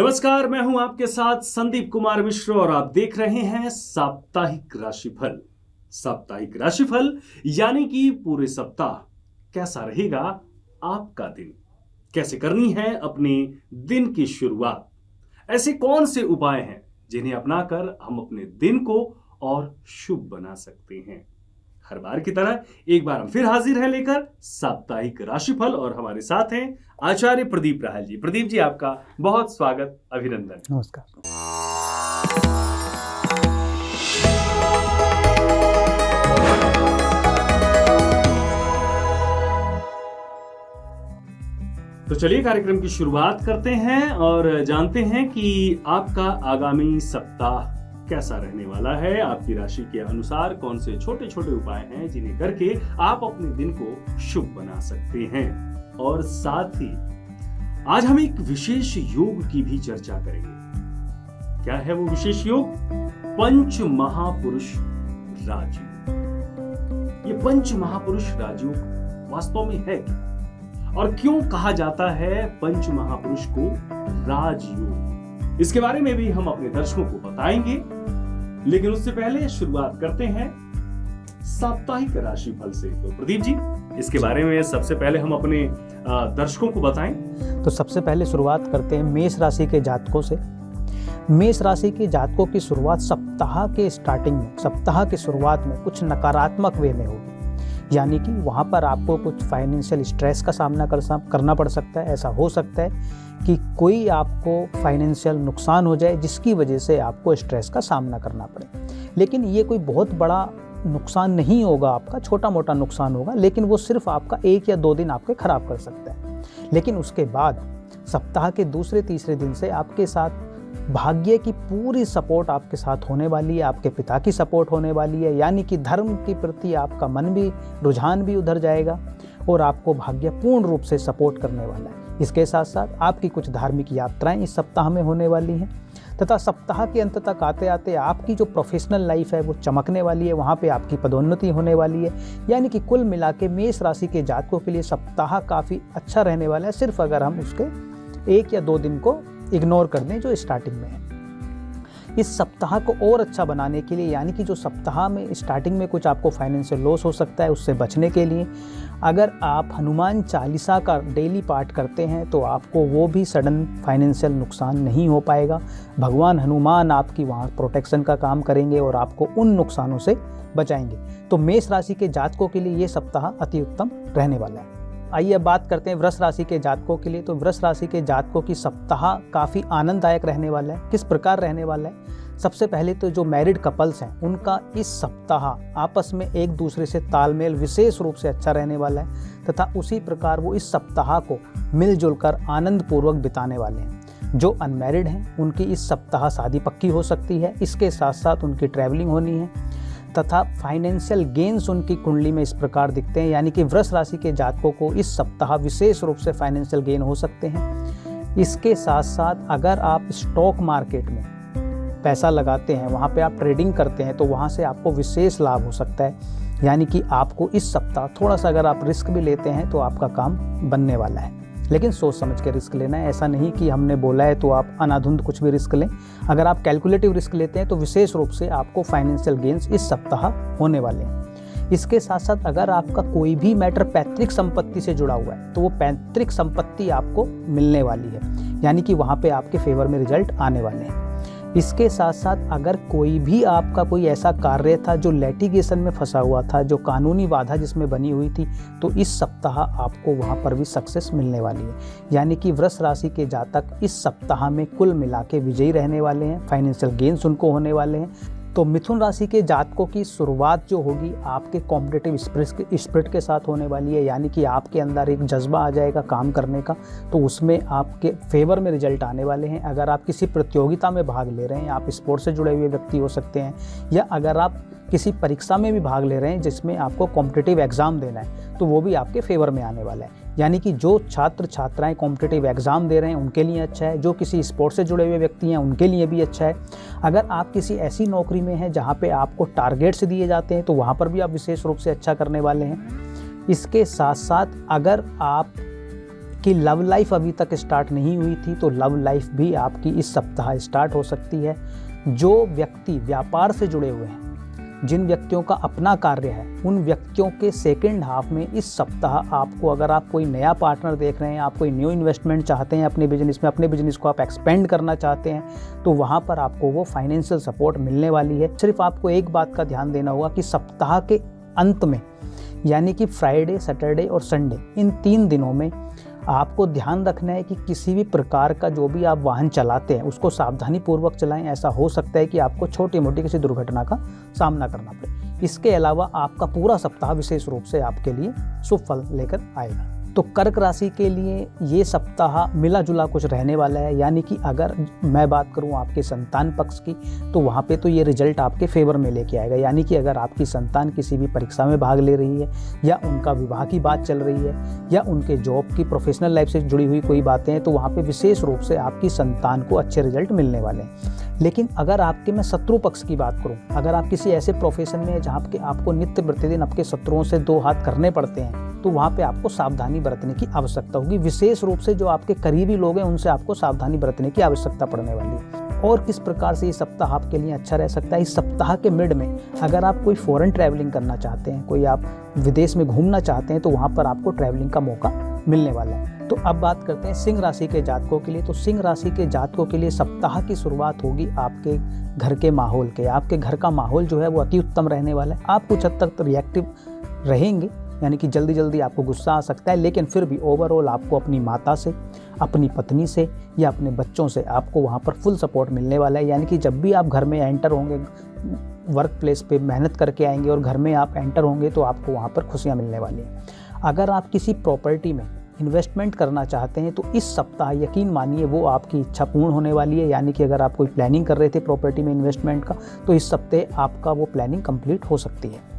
नमस्कार, मैं हूं आपके साथ संदीप कुमार मिश्र और आप देख रहे हैं साप्ताहिक राशिफल। साप्ताहिक राशिफल यानी कि पूरे सप्ताह कैसा रहेगा आपका दिन, कैसे करनी है अपने दिन की शुरुआत, ऐसे कौन से उपाय हैं जिन्हें अपनाकर हम अपने दिन को और शुभ बना सकते हैं। हर बार की तरह एक बार हम फिर हाजिर हैं लेकर साप्ताहिक राशिफल और हमारे साथ हैं आचार्य प्रदीप राहल जी। प्रदीप जी, आपका बहुत स्वागत, अभिनंदन। नमस्कार। तो चलिए कार्यक्रम की शुरुआत करते हैं और जानते हैं कि आपका आगामी सप्ताह कैसा रहने वाला है। आपकी राशि के अनुसार कौन से छोटे छोटे उपाय हैं जिन्हें करके आप अपने दिन को शुभ बना सकते हैं। और साथ ही आज हम एक विशेष योग की भी चर्चा करेंगे। क्या है वो विशेष योग? पंच महापुरुष राजयोग। ये पंच महापुरुष राजयोग वास्तव में है क्या और क्यों कहा जाता है पंच महापुरुष को राजयोग? इसके बारे में भी हम अपने दर्शकों को बताएंगे, लेकिन उससे पहले शुरुआत करते हैं साप्ताहिक राशिफल से। तो प्रदीप जी, इसके बारे में सबसे पहले हम अपने दर्शकों को बताएं। तो सबसे पहले शुरुआत करते हैं मेष राशि के जातकों से। मेष राशि के जातकों की शुरुआत सप्ताह के स्टार्टिंग में, सप्ताह की शुरुआत में कुछ नकारात्मक वे में होगी, यानी कि वहाँ पर आपको कुछ फाइनेंशियल स्ट्रेस का सामना करना पड़ सकता है। ऐसा हो सकता है कि कोई आपको फाइनेंशियल नुकसान हो जाए जिसकी वजह से आपको स्ट्रेस का सामना करना पड़े। लेकिन ये कोई बहुत बड़ा नुकसान नहीं होगा, आपका छोटा मोटा नुकसान होगा, लेकिन वो सिर्फ आपका 1 या 2 दिन आपके खराब कर सकता है। लेकिन उसके बाद सप्ताह के दूसरे तीसरे दिन से आपके साथ भाग्य की पूरी सपोर्ट आपके साथ होने वाली है, आपके पिता की सपोर्ट होने वाली है, यानी कि धर्म के प्रति आपका मन भी, रुझान भी उधर जाएगा और आपको भाग्य पूर्ण रूप से सपोर्ट करने वाला है। इसके साथ साथ आपकी कुछ धार्मिक यात्राएं इस सप्ताह में होने वाली हैं तथा सप्ताह के अंत तक आते आते आपकी जो प्रोफेशनल लाइफ है वो चमकने वाली है, वहाँ पे आपकी पदोन्नति होने वाली है। यानी कि कुल मिला के मेष राशि के जातकों के लिए सप्ताह काफ़ी अच्छा रहने वाला है, सिर्फ अगर हम उसके 1 या 2 दिन को इग्नोर कर दें जो स्टार्टिंग में है। इस सप्ताह को और अच्छा बनाने के लिए, यानी कि जो सप्ताह में स्टार्टिंग में कुछ आपको फाइनेंशियल लॉस हो सकता है, उससे बचने के लिए अगर आप हनुमान चालीसा का डेली पाठ करते हैं तो आपको वो भी सडन फाइनेंशियल नुकसान नहीं हो पाएगा। भगवान हनुमान आपकी वहाँ प्रोटेक्शन का काम करेंगे और आपको उन नुकसानों से बचाएंगे। तो मेष राशि के जातकों के लिए ये सप्ताह अति उत्तम रहने वाला है। आइए अब बात करते हैं वृष राशि के जातकों के लिए। तो वृष राशि के जातकों की सप्ताह काफ़ी आनंददायक रहने वाला है। किस प्रकार रहने वाला है? सबसे पहले तो जो मैरिड कपल्स हैं उनका इस सप्ताह आपस में एक दूसरे से तालमेल विशेष रूप से अच्छा रहने वाला है तथा उसी प्रकार वो इस सप्ताह को मिलजुल कर आनंद पूर्वक बिताने वाले हैं। जो अनमैरिड हैं उनकी इस सप्ताह शादी पक्की हो सकती है। इसके साथ साथ उनकी ट्रैवलिंग होनी है तथा फाइनेंशियल गेन्स उनकी कुंडली में इस प्रकार दिखते हैं, यानी कि वृष राशि के जातकों को इस सप्ताह विशेष रूप से फाइनेंशियल गेन हो सकते हैं। इसके साथ साथ अगर आप स्टॉक मार्केट में पैसा लगाते हैं, वहाँ पे आप ट्रेडिंग करते हैं, तो वहाँ से आपको विशेष लाभ हो सकता है। यानी कि आपको इस सप्ताह थोड़ा सा अगर आप रिस्क भी लेते हैं तो आपका काम बनने वाला है, लेकिन सोच समझ के रिस्क लेना है। ऐसा नहीं कि हमने बोला है तो आप अनाधुंध कुछ भी रिस्क लें। अगर आप कैलकुलेटिव रिस्क लेते हैं तो विशेष रूप से आपको फाइनेंशियल गेन्स इस सप्ताह होने वाले हैं। इसके साथ साथ अगर आपका कोई भी मैटर पैतृक संपत्ति से जुड़ा हुआ है तो वो पैतृक संपत्ति आपको मिलने वाली है, यानी कि वहाँ पे आपके फेवर में रिजल्ट आने वाले हैं। इसके साथ साथ अगर कोई भी आपका कोई ऐसा कार्य था जो लिटिगेशन में फंसा हुआ था, जो कानूनी बाधा जिसमें बनी हुई थी, तो इस सप्ताह आपको वहाँ पर भी सक्सेस मिलने वाली है। यानी कि वृष राशि के जातक इस सप्ताह में कुल मिला के विजयी रहने वाले हैं, फाइनेंशियल गेन्स उनको होने वाले हैं। तो मिथुन राशि के जातकों की शुरुआत जो होगी आपके कॉम्पिटिटिव स्पिरिट के साथ होने वाली है, यानी कि आपके अंदर एक जज्बा आ जाएगा काम करने का, तो उसमें आपके फेवर में रिजल्ट आने वाले हैं। अगर आप किसी प्रतियोगिता में भाग ले रहे हैं, आप स्पोर्ट्स से जुड़े हुए व्यक्ति हो सकते हैं, या अगर आप किसी परीक्षा में भी भाग ले रहे हैं जिसमें आपको कॉम्पिटिटिव एग्जाम देना है, तो वो भी आपके फेवर में आने वाला है। यानी कि जो छात्र छात्राएं कॉम्पिटिटिव एग्जाम दे रहे हैं उनके लिए अच्छा है, जो किसी स्पोर्ट्स से जुड़े हुए व्यक्ति हैं उनके लिए भी अच्छा है। अगर आप किसी ऐसी नौकरी में हैं जहां पे आपको टारगेट्स दिए जाते हैं तो वहां पर भी आप विशेष रूप से अच्छा करने वाले हैं। इसके साथ साथ अगर आप कि लव लाइफ अभी तक स्टार्ट नहीं हुई थी तो लव लाइफ भी आपकी इस सप्ताह स्टार्ट हो सकती है। जो व्यक्ति व्यापार से जुड़े हुए हैं, जिन व्यक्तियों का अपना कार्य है, उन व्यक्तियों के सेकंड हाफ में इस सप्ताह आपको, अगर आप कोई नया पार्टनर देख रहे हैं, आप कोई न्यू इन्वेस्टमेंट चाहते हैं अपने बिजनेस में, अपने बिजनेस को आप एक्सपेंड करना चाहते हैं, तो वहाँ पर आपको वो फाइनेंशियल सपोर्ट मिलने वाली है। सिर्फ आपको एक बात का ध्यान देना होगा कि सप्ताह के अंत में, यानी कि फ्राइडे, सैटरडे और संडे, इन 3 दिनों में आपको ध्यान रखना है कि किसी भी प्रकार का जो भी आप वाहन चलाते हैं उसको सावधानी पूर्वक चलाएं। ऐसा हो सकता है कि आपको छोटी मोटी किसी दुर्घटना का सामना करना पड़े। इसके अलावा आपका पूरा सप्ताह विशेष रूप से आपके लिए शुभ फल लेकर आएगा। तो कर्क राशि के लिए ये सप्ताह मिला जुला कुछ रहने वाला है, यानी कि अगर मैं बात करूं आपके संतान पक्ष की, तो वहाँ पे तो ये रिजल्ट आपके फेवर में लेके आएगा। यानी कि अगर आपकी संतान किसी भी परीक्षा में भाग ले रही है, या उनका विवाह की बात चल रही है, या उनके जॉब की, प्रोफेशनल लाइफ से जुड़ी हुई कोई बातें हैं, तो वहाँ पे विशेष रूप से आपकी संतान को अच्छे रिजल्ट मिलने वाले हैं। लेकिन अगर आपके, मैं शत्रु पक्ष की बात करूं, अगर आप किसी ऐसे प्रोफेशन में हैं जहाँ पे आपको नित्य प्रतिदिन आपके शत्रुओं से 2 हाथ करने पड़ते हैं, तो वहाँ पे आपको सावधानी बरतने की आवश्यकता होगी। विशेष रूप से जो आपके करीबी लोग हैं उनसे आपको सावधानी बरतने की आवश्यकता पड़ने वाली है। और किस प्रकार से ये सप्ताह आपके लिए अच्छा रह सकता है? इस सप्ताह के मिड में अगर आप कोई फॉरेन ट्रैवलिंग करना चाहते हैं, कोई आप विदेश में घूमना चाहते हैं, तो वहाँ पर आपको ट्रैवलिंग का मौका मिलने वाला है। तो अब बात करते हैं सिंह राशि के जातकों के लिए। तो सिंह राशि के जातकों के लिए सप्ताह की शुरुआत होगी आपके घर के माहौल के। आपके घर का माहौल जो है वो अति उत्तम रहने वाला है। आप कुछ हद तक रिएक्टिव रहेंगे, यानी कि जल्दी जल्दी आपको गुस्सा आ सकता है, लेकिन फिर भी ओवरऑल आपको अपनी माता से, अपनी पत्नी से या अपने बच्चों से आपको वहाँ पर फुल सपोर्ट मिलने वाला है। यानी कि जब भी आप घर में एंटर होंगे, वर्क प्लेस पे मेहनत करके आएंगे और घर में आप एंटर होंगे, तो आपको वहाँ पर खुशियाँ मिलने वाली हैं। अगर आप किसी प्रॉपर्टी में इन्वेस्टमेंट करना चाहते हैं तो इस सप्ताह यकीन मानिए वो आपकी इच्छा पूर्ण होने वाली है। यानी कि अगर आप कोई प्लानिंग कर रहे थे प्रॉपर्टी में इन्वेस्टमेंट का, तो इस सप्ताह आपका वो प्लानिंग कंप्लीट हो सकती है।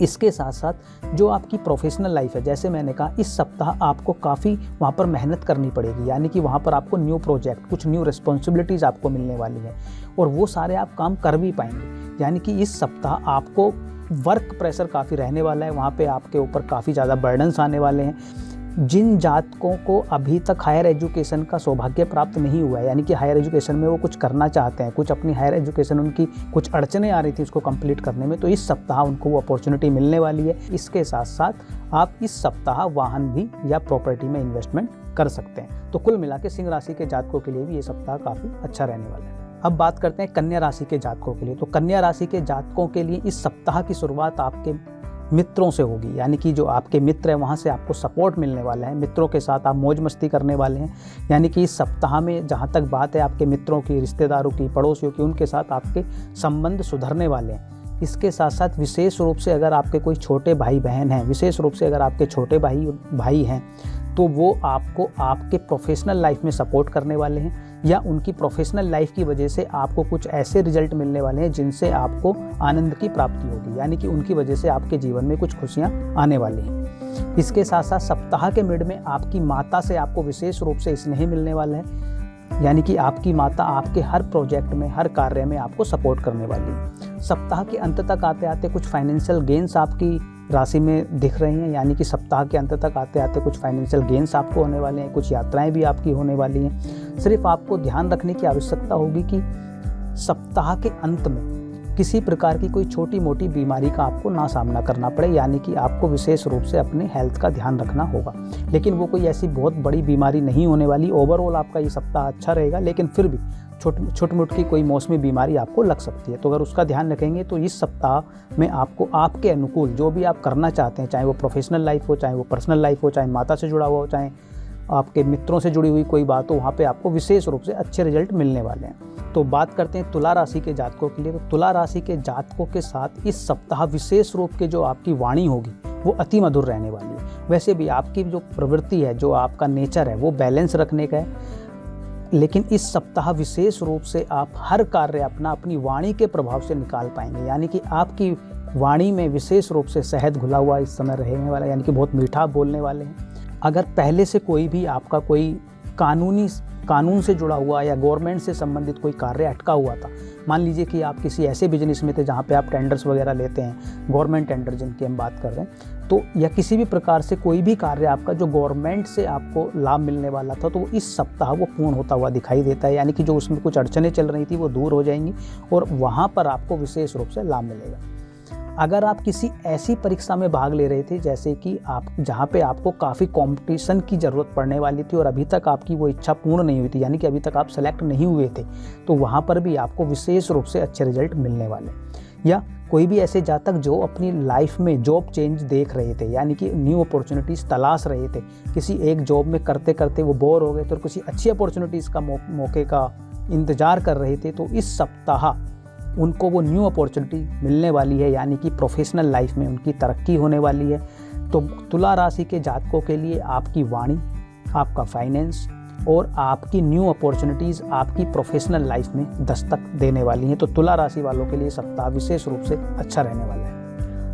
इसके साथ साथ जो आपकी प्रोफेशनल लाइफ है, जैसे मैंने कहा, इस सप्ताह आपको काफ़ी वहाँ पर मेहनत करनी पड़ेगी। यानी कि वहाँ पर आपको न्यू प्रोजेक्ट, कुछ न्यू रिस्पॉन्सिबिलिटीज़ आपको मिलने वाली है और वो सारे आप काम कर भी पाएंगे। यानी कि इस सप्ताह आपको वर्क प्रेशर काफ़ी रहने वाला है, वहाँ पे आपके ऊपर काफ़ी ज़्यादा बर्डन्स आने वाले हैं। जिन जातकों को अभी तक हायर एजुकेशन का सौभाग्य प्राप्त नहीं हुआ है, यानी कि हायर एजुकेशन में वो कुछ करना चाहते हैं, कुछ अपनी हायर एजुकेशन, उनकी कुछ अड़चनें आ रही थी उसको कंप्लीट करने में, तो इस सप्ताह उनको वो अपॉर्चुनिटी मिलने वाली है। इसके साथ साथ आप इस सप्ताह वाहन भी या प्रॉपर्टी में इन्वेस्टमेंट कर सकते हैं। तो कुल मिला के सिंह राशि के जातकों के लिए भी ये सप्ताह काफ़ी अच्छा रहने वाला है। अब बात करते हैं कन्या राशि के जातकों के लिए। तो कन्या राशि के जातकों के लिए इस सप्ताह की शुरुआत आपके मित्रों से होगी। यानी कि जो आपके मित्र हैं वहाँ से आपको सपोर्ट मिलने वाला है। मित्रों के साथ आप मौज मस्ती करने वाले हैं। यानी कि इस सप्ताह में जहाँ तक बात है आपके मित्रों की, रिश्तेदारों की, पड़ोसियों की, उनके साथ आपके संबंध सुधरने वाले हैं। इसके साथ साथ विशेष रूप से अगर आपके कोई छोटे भाई बहन हैं, विशेष रूप से अगर आपके छोटे भाई हैं, तो वो आपको आपके प्रोफेशनल लाइफ में सपोर्ट करने वाले हैं, या उनकी प्रोफेशनल लाइफ की वजह से आपको कुछ ऐसे रिजल्ट मिलने वाले हैं जिनसे आपको आनंद की प्राप्ति होगी। यानी कि उनकी वजह से आपके जीवन में कुछ खुशियां आने वाली हैं। इसके साथ साथ सप्ताह के मिड में आपकी माता से आपको विशेष रूप से स्नेह मिलने वाला है। यानी कि आपकी माता आपके हर प्रोजेक्ट में, हर कार्य में आपको सपोर्ट करने वाली है। सप्ताह के अंत तक आते आते कुछ फाइनेंशियल गेन्स आपकी राशि में दिख रही हैं। यानी कि सप्ताह के अंत तक आते आते कुछ फाइनेंशियल गेन्स आपको होने वाले हैं, कुछ यात्राएं भी आपकी होने वाली हैं। सिर्फ आपको ध्यान रखने की आवश्यकता होगी कि सप्ताह के अंत में किसी प्रकार की कोई छोटी मोटी बीमारी का आपको ना सामना करना पड़े। यानी कि आपको विशेष रूप से अपने हेल्थ का ध्यान रखना होगा, लेकिन वो कोई ऐसी बहुत बड़ी बीमारी नहीं होने वाली। ओवरऑल आपका ये सप्ताह अच्छा रहेगा, लेकिन फिर भी छोटी मोटी कोई मौसमी बीमारी आपको लग सकती है। तो अगर उसका ध्यान रखेंगे तो इस सप्ताह में आपको आपके अनुकूल जो भी आप करना चाहते हैं, चाहे वो प्रोफेशनल लाइफ हो, चाहे वो पर्सनल लाइफ हो, चाहे माता से जुड़ा हुआ हो, चाहे आपके मित्रों से जुड़ी हुई कोई बात हो, वहाँ पे आपको विशेष रूप से अच्छे रिजल्ट मिलने वाले हैं। तो बात करते हैं तुला राशि के जातकों के लिए। तो तुला राशि के जातकों के साथ इस सप्ताह विशेष रूप के जो आपकी वाणी होगी वो अति मधुर रहने वाली है। वैसे भी आपकी जो प्रवृत्ति है, जो आपका नेचर है, वो बैलेंस रखने का है, लेकिन इस सप्ताह विशेष रूप से आप हर कार्य अपनी वाणी के प्रभाव से निकाल पाएंगे। यानी कि आपकी वाणी में विशेष रूप से शहद घुला हुआ इस समय रहने वाला है, यानी कि बहुत मीठा बोलने वाले हैं। अगर पहले से कोई भी आपका कोई कानूनी कानून से जुड़ा हुआ या गवर्नमेंट से संबंधित कोई कार्य अटका हुआ था। मान लीजिए कि आप किसी ऐसे बिजनेस में थे जहाँ पे आप टेंडर्स वगैरह लेते हैं, गवर्नमेंट टेंडर जिनकी हम बात कर रहे हैं, तो या किसी भी प्रकार से कोई भी कार्य आपका जो गवर्नमेंट से आपको लाभ मिलने वाला था, तो वो इस सप्ताह वो पूर्ण होता हुआ दिखाई देता है। यानी कि जो उसमें कुछ अड़चनें चल रही थी वो दूर हो जाएंगी और वहाँ पर आपको विशेष रूप से लाभ मिलेगा। अगर आप किसी ऐसी परीक्षा में भाग ले रहे थे जैसे कि आप जहाँ पे आपको काफ़ी कंपटीशन की ज़रूरत पड़ने वाली थी और अभी तक आपकी वो इच्छा पूर्ण नहीं हुई थी, यानी कि अभी तक आप सेलेक्ट नहीं हुए थे, तो वहाँ पर भी आपको विशेष रूप से अच्छे रिजल्ट मिलने वाले। या कोई भी ऐसे जातक जो अपनी लाइफ में जॉब चेंज देख रहे थे, यानी कि न्यू अपॉर्चुनिटीज़ तलाश रहे थे, किसी एक जॉब में करते करते वो बोर हो गए थे और किसी अच्छी अपॉर्चुनिटीज़ का मौके का इंतज़ार कर रहे थे, तो इस सप्ताह उनको वो न्यू अपॉर्चुनिटी मिलने वाली है, यानी कि प्रोफेशनल लाइफ में उनकी तरक्की होने वाली है। तो तुला राशि के जातकों के लिए आपकी वाणी, आपका फाइनेंस और आपकी न्यू अपॉर्चुनिटीज़ आपकी प्रोफेशनल लाइफ में दस्तक देने वाली हैं। तो तुला राशि वालों के लिए सप्ताह विशेष रूप से अच्छा रहने वाला है।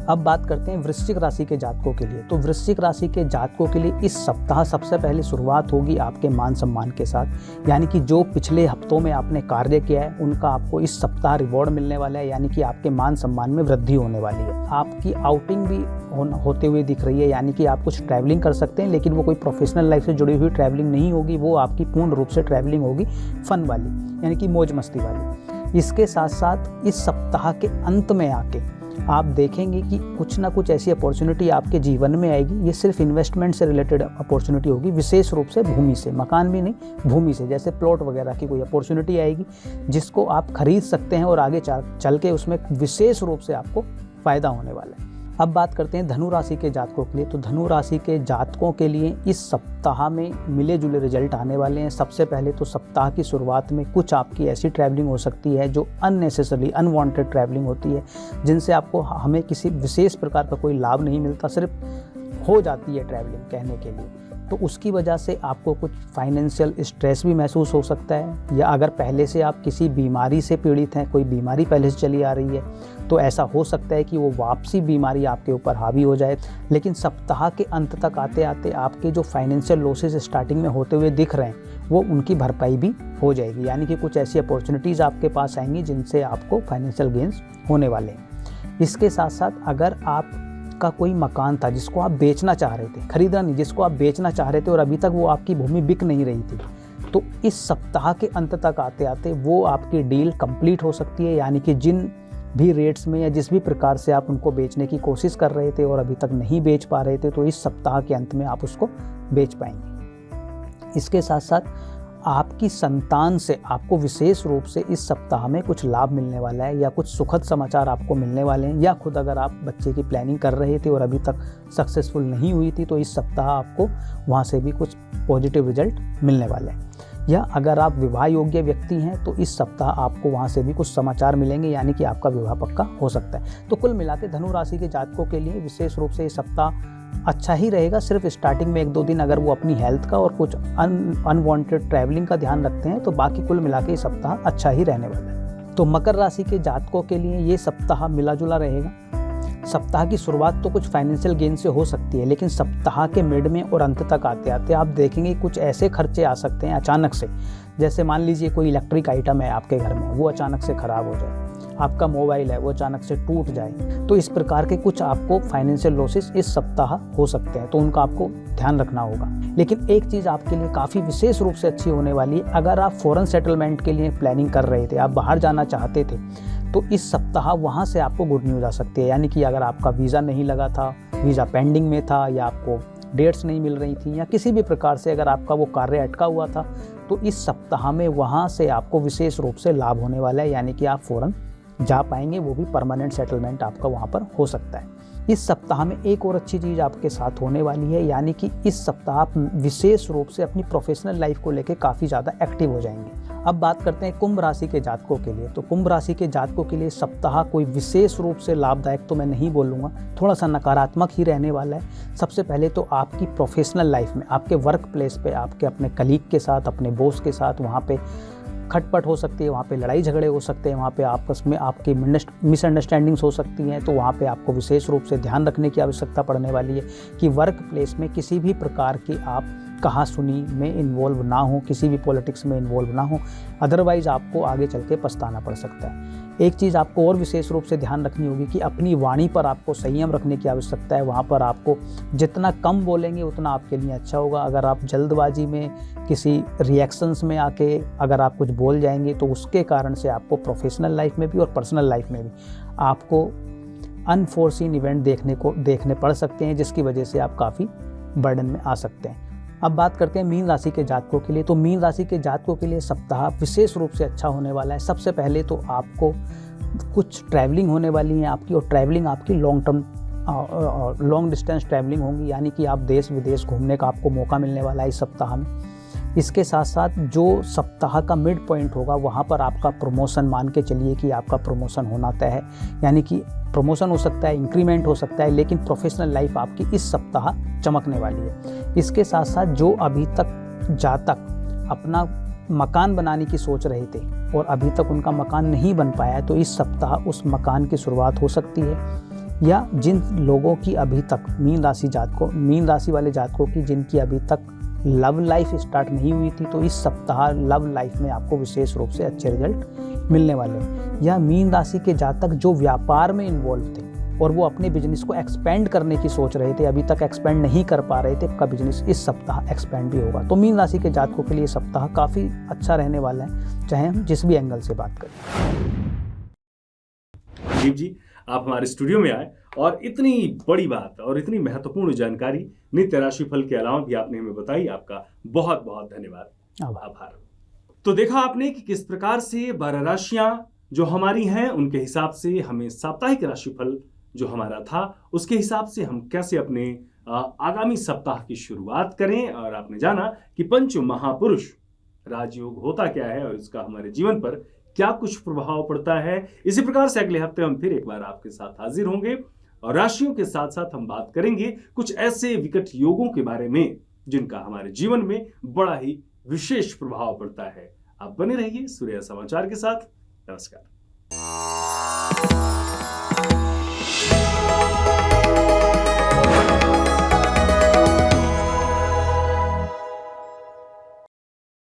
अब बात करते हैं वृश्चिक राशि के जातकों के लिए। तो वृश्चिक राशि के जातकों के लिए इस सप्ताह सबसे पहले शुरुआत होगी आपके मान सम्मान के साथ, यानी कि जो पिछले हफ्तों में आपने कार्य किया है उनका आपको इस सप्ताह रिवॉर्ड मिलने वाला है, यानी कि आपके मान सम्मान में वृद्धि होने वाली है। आपकी आउटिंग भी होते हुए दिख रही है, यानी कि आप कुछ ट्रैवलिंग कर सकते हैं, लेकिन वो कोई प्रोफेशनल लाइफ से जुड़ी हुई ट्रैवलिंग नहीं होगी, वो आपकी पूर्ण रूप से ट्रैवलिंग होगी फन वाली, यानी कि मौज मस्ती वाली। इसके साथ साथ इस सप्ताह के अंत में आके आप देखेंगे कि कुछ ना कुछ ऐसी अपॉर्चुनिटी आपके जीवन में आएगी। ये सिर्फ इन्वेस्टमेंट से रिलेटेड अपॉर्चुनिटी होगी, विशेष रूप से भूमि से, मकान भी नहीं, भूमि से, जैसे प्लॉट वगैरह की कोई अपॉर्चुनिटी आएगी जिसको आप खरीद सकते हैं और आगे चल के उसमें विशेष रूप से आपको फ़ायदा होने वाला है। अब बात करते हैं धनु राशि के जातकों के लिए। तो धनु राशि के जातकों के लिए इस सप्ताह में मिले जुले रिजल्ट आने वाले हैं। सबसे पहले तो सप्ताह की शुरुआत में कुछ आपकी ऐसी ट्रैवलिंग हो सकती है जो अननेसेसरली अनवांटेड ट्रैवलिंग होती है, जिनसे आपको हमें किसी विशेष प्रकार का कोई लाभ नहीं मिलता, सिर्फ हो जाती है ट्रैवलिंग कहने के लिए। तो उसकी वजह से आपको कुछ फाइनेंशियल स्ट्रेस भी महसूस हो सकता है, या अगर पहले से आप किसी बीमारी से पीड़ित हैं, कोई बीमारी पहले से चली आ रही है, तो ऐसा हो सकता है कि वो वापसी बीमारी आपके ऊपर हावी हो जाए। लेकिन सप्ताह के अंत तक आते आते आपके जो फाइनेंशियल लॉसेस स्टार्टिंग में होते हुए दिख रहे हैं वो उनकी भरपाई भी हो जाएगी, यानी कि कुछ ऐसी अपॉर्चुनिटीज़ आपके पास आएंगी जिनसे आपको फाइनेंशियल गेंस होने वाले हैं। इसके साथ साथ अगर आप का कोई मकान था जिसको आप बेचना चाह रहे थे, खरीदना नहीं, जिसको आप बेचना चाह रहे थे और अभी तक वो आपकी भूमि बिक नहीं रही थी, तो इस सप्ताह के अंत तक आते आते वो आपकी डील कंप्लीट हो सकती है, यानी कि जिन भी रेट्स में या जिस भी प्रकार से आप उनको बेचने की कोशिश कर रहे थे और अभी तक नहीं बेच पा रहे थे, तो इस सप्ताह के अंत में आप उसको बेच पाएंगे। इसके साथ साथ आपकी संतान से आपको विशेष रूप से इस सप्ताह में कुछ लाभ मिलने वाला है, या कुछ सुखद समाचार आपको मिलने वाले हैं, या खुद अगर आप बच्चे की प्लानिंग कर रहे थे और अभी तक सक्सेसफुल नहीं हुई थी, तो इस सप्ताह आपको वहाँ से भी कुछ पॉजिटिव रिजल्ट मिलने वाले हैं। या अगर आप विवाह योग्य व्यक्ति हैं तो इस सप्ताह आपको वहाँ से भी कुछ समाचार मिलेंगे, यानी कि आपका विवाह पक्का हो सकता है। तो कुल मिला के धनु राशि के जातकों के लिए विशेष रूप से ये सप्ताह अच्छा ही रहेगा। सिर्फ स्टार्टिंग में 1-2 दिन अगर वो अपनी हेल्थ का और कुछ अनवांटेड ट्रैवलिंग का ध्यान रखते हैं, तो बाकी कुल मिला के ये सप्ताह अच्छा ही रहने वाला है। तो मकर राशि के जातकों के लिए ये सप्ताह मिला जुला रहेगा। सप्ताह की शुरुआत तो कुछ फाइनेंशियल गेन से हो सकती है, लेकिन सप्ताह के मिड में और अंत तक आते आते आप देखेंगे कुछ ऐसे खर्चे आ सकते हैं अचानक से, जैसे मान लीजिए कोई इलेक्ट्रिक आइटम है आपके घर में, वो अचानक से ख़राब हो जाए, आपका मोबाइल है वो अचानक से टूट जाए, तो इस प्रकार के कुछ आपको फाइनेंशियल लॉसेस इस सप्ताह हो सकते हैं, तो उनका आपको ध्यान रखना होगा। लेकिन एक चीज़ आपके लिए काफ़ी विशेष रूप से अच्छी होने वाली है। अगर आप फॉरेन सेटलमेंट के लिए प्लानिंग कर रहे थे, आप बाहर जाना चाहते थे, तो इस सप्ताह वहाँ से आपको गुड न्यूज़ आ सकती है, यानी कि अगर आपका वीज़ा नहीं लगा था, वीज़ा पेंडिंग में था, या आपको डेट्स नहीं मिल रही थी, या किसी भी प्रकार से अगर आपका वो कार्य अटका हुआ था, तो इस सप्ताह में वहाँ से आपको विशेष रूप से लाभ होने वाला है, यानी कि आप फ़ौरन जा पाएंगे, वो भी परमानेंट सेटलमेंट आपका वहाँ पर हो सकता है। इस सप्ताह में एक और अच्छी चीज़ आपके साथ होने वाली है, यानी कि इस सप्ताह आप विशेष रूप से अपनी प्रोफेशनल लाइफ को लेकर काफ़ी ज़्यादा एक्टिव हो जाएंगे। अब बात करते हैं कुंभ राशि के जातकों के लिए। तो कुंभ राशि के जातकों के लिए सप्ताह कोई विशेष रूप से लाभदायक तो मैं नहीं बोलूँगा, थोड़ा सा नकारात्मक ही रहने वाला है। सबसे पहले तो आपकी प्रोफेशनल लाइफ में, आपके वर्क प्लेस पे, आपके अपने कलीग के साथ, अपने बॉस के साथ वहाँ पे खटपट हो सकती है, वहाँ पे लड़ाई झगड़े हो सकते हैं, वहाँ पे आपस में आपकी मिसअंडरस्टैंडिंग्स हो सकती हैं। तो वहाँ पे आपको विशेष रूप से ध्यान रखने की आवश्यकता पड़ने वाली है कि वर्क प्लेस में किसी भी प्रकार की आप कहा सुनी में इन्वॉल्व ना हो, किसी भी पॉलिटिक्स में इन्वॉल्व ना हो, अदरवाइज़ आपको आगे चल के पछताना पड़ सकता है। एक चीज़ आपको और विशेष रूप से ध्यान रखनी होगी कि अपनी वाणी पर आपको संयम रखने की आवश्यकता है। वहाँ पर आपको जितना कम बोलेंगे उतना आपके लिए अच्छा होगा। अगर आप जल्दबाजी में किसी रिएक्शंस में आके अगर आप कुछ बोल जाएंगे तो उसके कारण से आपको प्रोफेशनल लाइफ में भी और पर्सनल लाइफ में भी आपको अनफोर्सीन इवेंट देखने पड़ सकते हैं, जिसकी वजह से आप काफ़ी बर्डन में आ सकते हैं। अब बात करते हैं मीन राशि के जातकों के लिए। तो मीन राशि के जातकों के लिए सप्ताह विशेष रूप से अच्छा होने वाला है। सबसे पहले तो आपको कुछ ट्रैवलिंग होने वाली है आपकी, और ट्रैवलिंग आपकी लॉन्ग डिस्टेंस ट्रैवलिंग होंगी, यानी कि आप देश विदेश घूमने का आपको मौका मिलने वाला है इस सप्ताह में। इसके साथ साथ जो सप्ताह का मिड पॉइंट होगा वहाँ पर आपका प्रमोशन, मान के चलिए कि आपका प्रमोशन होना तय है, यानी कि प्रमोशन हो सकता है, इंक्रीमेंट हो सकता है, लेकिन प्रोफेशनल लाइफ आपकी इस सप्ताह चमकने वाली है। इसके साथ साथ जो अभी तक जातक अपना मकान बनाने की सोच रहे थे और अभी तक उनका मकान नहीं बन पाया है, तो इस सप्ताह उस मकान की शुरुआत हो सकती है। या जिन लोगों की अभी तक मीन राशि वाले जातकों की जिनकी अभी तक लव लाइफ स्टार्ट नहीं हुई थी, तो इस सप्ताह लव लाइफ में आपको विशेष रूप से अच्छे रिजल्ट मिलने वाले हैं। या मीन राशि के जातक जो व्यापार में इन्वॉल्व थे और वो अपने बिजनेस को एक्सपेंड करने की सोच रहे थे, अभी तक एक्सपेंड नहीं कर पा रहे थे, आपका बिजनेस इस सप्ताह एक्सपेंड भी होगा। तो मीन राशि के जातकों के लिए सप्ताह काफ़ी अच्छा रहने वाला है, चाहे हम जिस भी एंगल से बात करें। दीप जी, आप हमारे स्टूडियो में आए और इतनी बड़ी बात और इतनी महत्वपूर्ण जानकारी नित्य राशिफल के अलावा भी आपने हमें बताई, आपका बहुत बहुत धन्यवाद, आभार। तो देखा आपने कि किस प्रकार से 12 राशियां जो हमारी हैं उनके हिसाब से हमें साप्ताहिक राशिफल जो हमारा था उसके हिसाब से हम कैसे अपने आगामी सप्ताह की शुरुआत करें। और आपने जाना कि पंच महापुरुष राजयोग होता क्या है और इसका हमारे जीवन पर क्या कुछ प्रभाव पड़ता है। इसी प्रकार से अगले हफ्ते हम फिर एक बार आपके साथ हाजिर होंगे और राशियों के साथ साथ हम बात करेंगे कुछ ऐसे विकट योगों के बारे में जिनका हमारे जीवन में बड़ा ही विशेष प्रभाव पड़ता है। आप बने रहिए सूर्य समाचार के साथ। नमस्कार।